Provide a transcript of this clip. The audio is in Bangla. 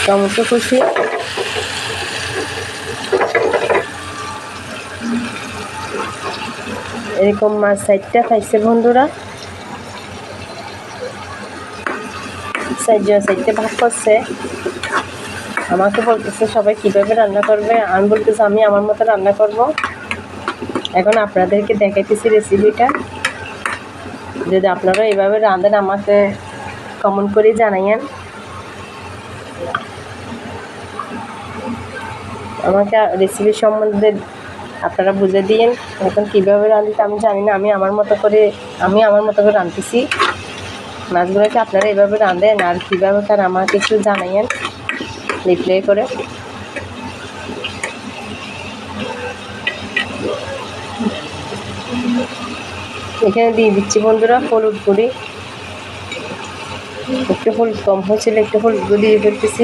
টমেটো কুচি, এরকম মাছ 4টা খাইছে বন্ধুরা। 4টা ভাগ করছে। আমাকে বলতেছে সবাই কিভাবে রান্না করবে, আমি বলতেছি আমি আমার মতো রান্না করব। এখন আপনাদেরকে দেখাইতেছি রেসিপিটা। যদি আপনারা এইভাবে রাঁধেন আমাকে কমেন্ট করে জানাইয়েন। আমাকে রেসিপি সম্বন্ধে আপনারা বুঝে দিয়েন। এখন কীভাবে রাঁধতে আমি জানি না, আমি আমার মতো করে রাঁধতেছি। মাছগুলোকে আপনারা এইভাবে রাঁধেন আর কীভাবে তার আমাকে একটু জানাইয়েন রিপ্লাই করে। এখানে দিয়ে দিচ্ছি বন্ধুরা হলুদ গুঁড়ি, একটু হলুদ কম হয়েছিল, একটু হলুদ গুঁড়ি দিয়ে ফেলতেছি।